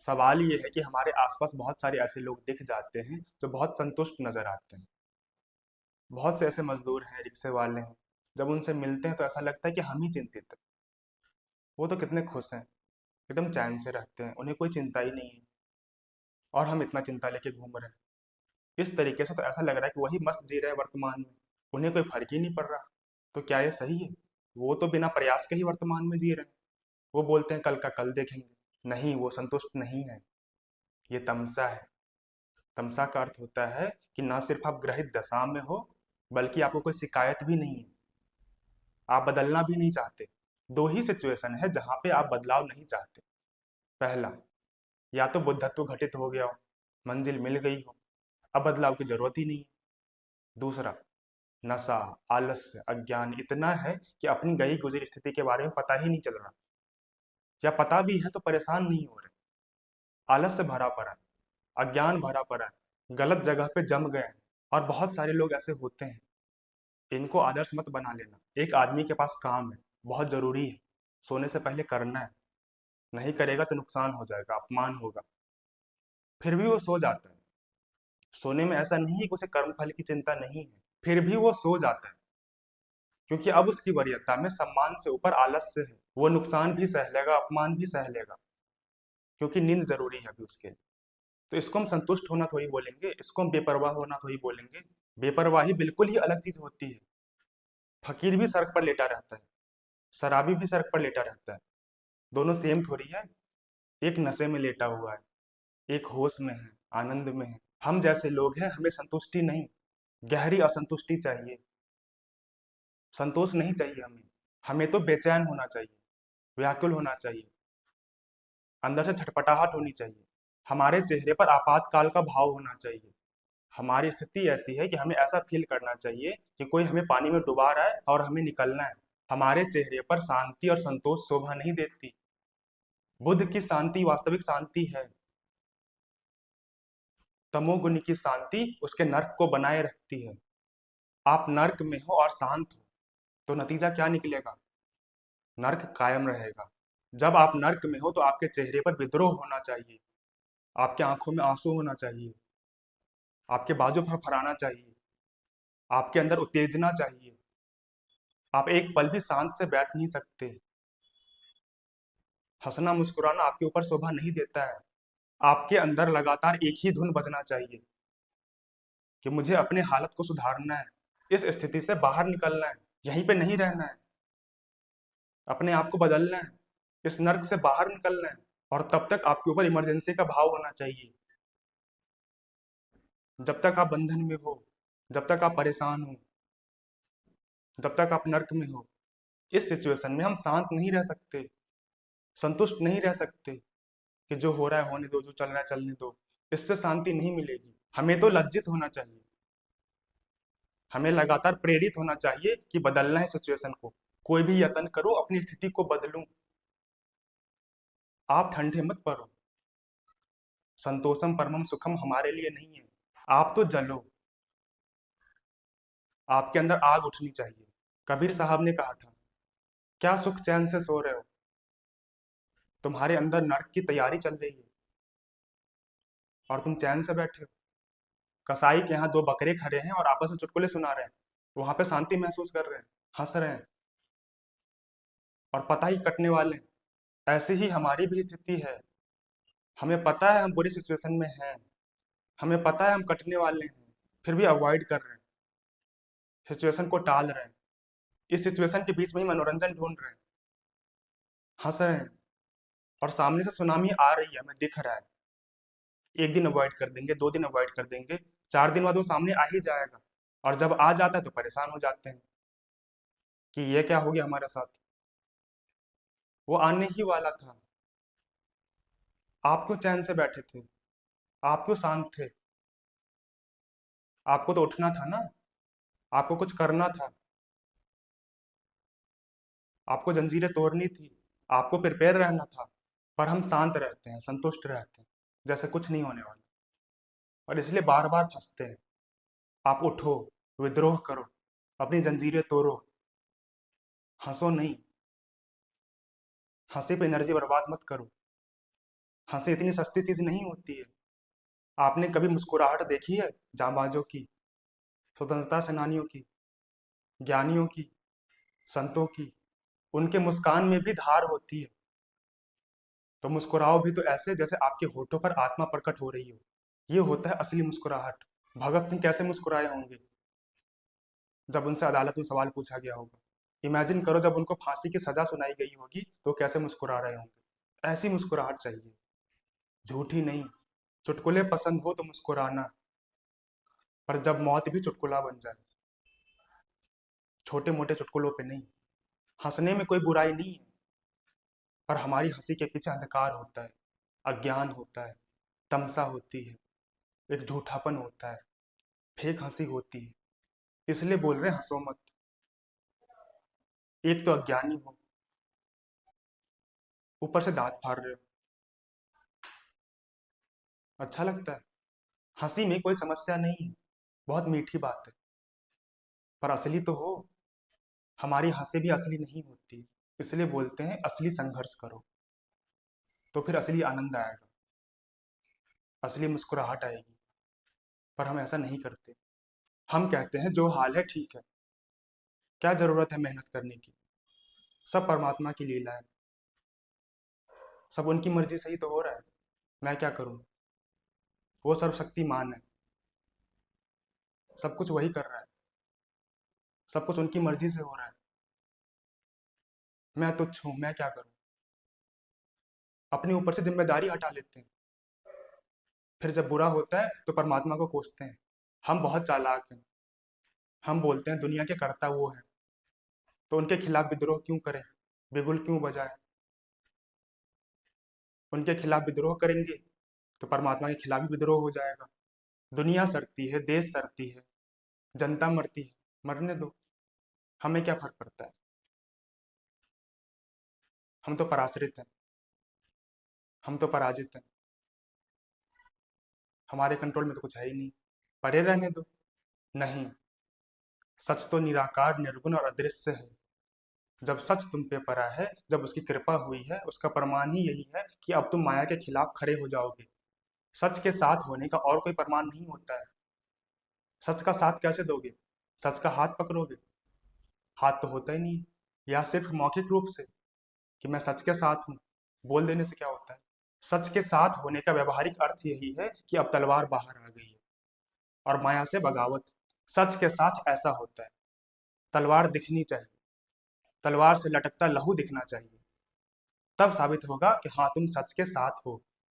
सवाल ये है कि हमारे आसपास बहुत सारे ऐसे लोग दिख जाते हैं जो बहुत संतुष्ट नजर आते हैं। बहुत से ऐसे मजदूर हैं, रिक्शे वाले हैं, जब उनसे मिलते हैं तो ऐसा लगता है कि हम ही चिंतित हैं। वो तो कितने खुश हैं, एकदम चैन से रहते हैं, उन्हें कोई चिंता ही नहीं है। और हम इतना चिंता लेके घूम रहे हैं। इस तरीके से तो ऐसा लग रहा है कि वही मस्त जी रहे हैं वर्तमान में, उन्हें कोई फर्क ही नहीं पड़ रहा। तो क्या ये सही है? वो तो बिना प्रयास के ही वर्तमान में जी रहे हैं। वो बोलते हैं कल का कल देखेंगे। नहीं, वो संतुष्ट नहीं है। ये तमसा है। तमसा का अर्थ होता है कि ना सिर्फ आप ग्रहित दशा में हो, बल्कि आपको कोई शिकायत भी नहीं है। आप बदलना भी नहीं चाहते। दो ही सिचुएशन है जहां पे आप बदलाव नहीं चाहते। पहला, या तो बुद्धत्व घटित हो गया हो, मंजिल मिल गई हो, अब बदलाव की जरूरत ही नहीं है। दूसरा, नशा, आलस्य, अज्ञान इतना है कि अपनी गई गुजरी स्थिति के बारे में पता ही नहीं चल रहा, या पता भी है तो परेशान नहीं हो रहे। आलस्य भरा पड़ा है, अज्ञान भरा पड़ा है, गलत जगह पे जम गए हैं। और बहुत सारे लोग ऐसे होते हैं। इनको आदर्श मत बना लेना। एक आदमी के पास काम है, बहुत जरूरी है, सोने से पहले करना है। नहीं करेगा तो नुकसान हो जाएगा, अपमान होगा। फिर भी वो सो जाता है। सोने में ऐसा नहीं है कि उसे कर्मफल की चिंता नहीं है, फिर भी वो सो जाता है। क्योंकि अब उसकी वरीयता में सम्मान से ऊपर आलस्य है। वो नुकसान भी सह लेगा, अपमान भी सह लेगा, क्योंकि नींद जरूरी है अभी उसके लिए। तो इसको हम संतुष्ट होना थोड़ी बोलेंगे, इसको हम बेपरवाह होना थोड़ी बोलेंगे। बेपरवाही बिल्कुल ही अलग चीज होती है। फकीर भी सड़क पर लेटा रहता है, शराबी भी सड़क पर लेटा रहता है। दोनों सेम थोड़ी है। एक नशे में लेटा हुआ है, एक होश में है, आनंद में है। हम जैसे लोग हैं, हमें संतुष्टि नहीं, गहरी असंतुष्टि चाहिए। संतोष नहीं चाहिए हमें। हमें तो बेचैन होना चाहिए, व्याकुल होना चाहिए, अंदर से छटपटाहट होनी चाहिए। हमारे चेहरे पर आपातकाल का भाव होना चाहिए। हमारी स्थिति ऐसी है कि हमें ऐसा फील करना चाहिए कि कोई हमें पानी में डुबा रहा है और हमें निकलना है। हमारे चेहरे पर शांति और संतोष शोभा नहीं देती। बुद्ध की शांति वास्तविक शांति है। तमोगुण की शांति उसके नर्क को बनाए रखती है। आप नर्क में हो और शांत हो, तो नतीजा क्या निकलेगा? नर्क कायम रहेगा। जब आप नर्क में हो तो आपके चेहरे पर विद्रोह होना चाहिए, आपके आंखों में आंसू होना चाहिए, आपके बाजू फड़फड़ाना चाहिए, आपके अंदर उत्तेजना चाहिए। आप एक पल भी शांत से बैठ नहीं सकते। हंसना मुस्कुराना आपके ऊपर शोभा नहीं देता है। आपके अंदर लगातार एक ही धुन बजना चाहिए कि मुझे अपने हालत को सुधारना है, इस स्थिति से बाहर निकलना है, यहीं पे नहीं रहना है, अपने आप को बदलना है, इस नर्क से बाहर निकलना है। और तब तक आपके ऊपर इमरजेंसी का भाव होना चाहिए। जब तक आप बंधन में हो, जब तक आप परेशान हो, जब तक आप नर्क में हो, इस सिचुएशन में हम शांत नहीं रह सकते, संतुष्ट नहीं रह सकते कि जो हो रहा है होने दो, जो चल रहा है चलने दो। इससे शांति नहीं मिलेगी। हमें तो लज्जित होना चाहिए, हमें लगातार प्रेरित होना चाहिए कि बदलना है सिचुएशन को। कोई भी यत्न करूं, अपनी स्थिति को बदलूं। आप ठंडे मत पड़ो। संतोषम परमम सुखम हमारे लिए नहीं है। आप तो जलो, आपके अंदर आग उठनी चाहिए। कबीर साहब ने कहा था, क्या सुख चैन से सो रहे हो? तुम्हारे अंदर नर्क की तैयारी चल रही है और तुम चैन से बैठे हो। कसाई के यहाँ दो बकरे खड़े हैं और आपस में चुटकुले सुना रहे हैं, वहां पे शांति महसूस कर रहे हैं, हंस रहे हैं और पता ही कटने वाले हैं। ऐसी ही हमारी भी स्थिति है। हमें पता है हम बुरी सिचुएशन में हैं, हमें पता है हम कटने वाले हैं, फिर भी अवॉइड कर रहे हैं, सिचुएशन को टाल रहे हैं। इस सिचुएशन के बीच में ही मनोरंजन ढूंढ रहे हैं, हंस रहे हैं। और सामने से सुनामी आ रही है, हमें दिख रहा है। एक दिन अवॉइड कर देंगे, दो दिन अवॉइड कर देंगे, 4 दिन बाद वो सामने आ ही जाएगा। और जब आ जाता है तो परेशान हो जाते हैं कि ये क्या हो गया हमारे साथ। वो आने ही वाला था। आप क्यों चैन से बैठे थे? आप क्यों शांत थे? आपको तो उठना था ना, आपको कुछ करना था, आपको जंजीरें तोड़नी थी, आपको प्रिपेयर रहना था। पर हम शांत रहते हैं, संतुष्ट रहते हैं, जैसे कुछ नहीं होने वाला। और इसलिए बार बार फंसते हैं। आप उठो, विद्रोह करो, अपनी जंजीरें तोड़ो। हंसो नहीं, हंसी पे एनर्जी बर्बाद मत करो। हंसी इतनी सस्ती चीज नहीं होती है। आपने कभी मुस्कुराहट देखी है जांबाजों की, स्वतंत्रता सेनानियों की, ज्ञानियों की, संतों की? उनके मुस्कान में भी धार होती है। तो मुस्कुराओ भी तो ऐसे जैसे आपके होठों पर आत्मा प्रकट हो रही हो। ये होता है असली मुस्कुराहट। भगत सिंह कैसे मुस्कुराए होंगे जब उनसे अदालत में सवाल पूछा गया होगा? इमेजिन करो जब उनको फांसी की सजा सुनाई गई होगी तो कैसे मुस्कुरा रहे होंगे। ऐसी मुस्कुराहट चाहिए, झूठी नहीं। चुटकुले पसंद हो तो मुस्कुराना, पर जब मौत भी चुटकुला बन जाए। छोटे मोटे चुटकुलों पे नहीं। हंसने में कोई बुराई नहीं है, पर हमारी हंसी के पीछे अंधकार होता है, अज्ञान होता है, तमसा होती है, एक झूठापन होता है, फेक हंसी होती है। इसलिए बोल रहे हैं हंसो मत। एक तो अज्ञानी हो, ऊपर से दांत फाड़ रहे हो। अच्छा लगता है? हंसी में कोई समस्या नहीं है, बहुत मीठी बात है, पर असली तो हो। हमारी हंसी भी असली नहीं होती, इसलिए बोलते हैं असली संघर्ष करो, तो फिर असली आनंद आएगा, असली मुस्कुराहट आएगी। पर हम ऐसा नहीं करते। हम कहते हैं जो हाल है ठीक है, क्या जरूरत है मेहनत करने की, सब परमात्मा की लीला है, सब उनकी मर्जी से ही तो हो रहा है, मैं क्या करूं? वो सर्वशक्तिमान है, सब कुछ वही कर रहा है, सब कुछ उनकी मर्जी से हो रहा है। मैं तुच्छ हूं, मैं क्या करूं? अपने ऊपर से जिम्मेदारी हटा लेते हैं, फिर जब बुरा होता है तो परमात्मा को कोसते हैं। हम बहुत चालाक हैं। हम बोलते हैं दुनिया के कर्ता वो है, तो उनके खिलाफ विद्रोह क्यों करें, बिगुल क्यों बजाएं? उनके खिलाफ विद्रोह करेंगे तो परमात्मा के खिलाफ भी विद्रोह हो जाएगा। दुनिया सड़ती है, देश सड़ती है, जनता मरती है, मरने दो, हमें क्या फर्क पड़ता है? हम तो पराश्रित हैं, हम तो पराजित हैं, हमारे कंट्रोल में तो कुछ है ही नहीं, परे रहने दो। नहीं, सच तो निराकार, निर्गुण और अदृश्य है। जब सच तुम पे पड़ा है, जब उसकी कृपा हुई है, उसका प्रमाण ही यही है कि अब तुम माया के खिलाफ खड़े हो जाओगे। सच के साथ होने का और कोई प्रमाण नहीं होता है। सच का साथ कैसे दोगे? सच का हाथ पकड़ोगे? हाथ तो होता ही नहीं है। या सिर्फ मौखिक रूप से कि मैं सच के साथ हूँ, बोल देने से क्या होता है? सच के साथ होने का व्यवहारिक अर्थ यही है कि अब तलवार बाहर आ गई है और माया से बगावत। सच के साथ ऐसा होता है, तलवार दिखनी चाहिए, तलवार से लटकता लहू दिखना चाहिए, तब साबित होगा कि हाँ तुम सच के साथ हो।